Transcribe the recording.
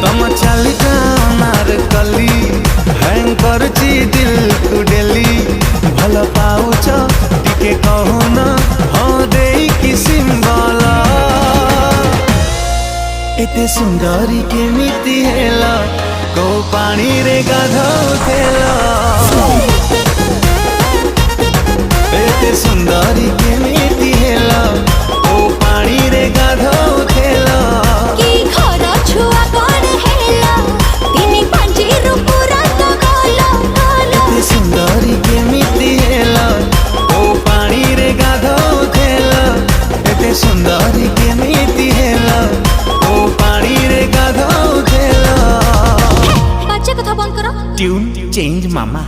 तम चालिका अनार कली हैंग करची दिल को डेली भल पाउच टिके कहून हाँ दे कि सिंबल एते सुंदरी केमिति हेला को पानी रे गाधौथेला एते सुंदरी केमिति हेला को पानी रे गाधौथेला की घर छुआ कोन हेला तिनी पांजीरु पूरा तो गोलो गोलो एते सुंदरी केमिति हेला को पानी रे गाधौथेला एते सुंदरी केमिति हेला को पानी रे गाधौथेला बाच्चा कथा बंद करो ट्यून चेंज मामा।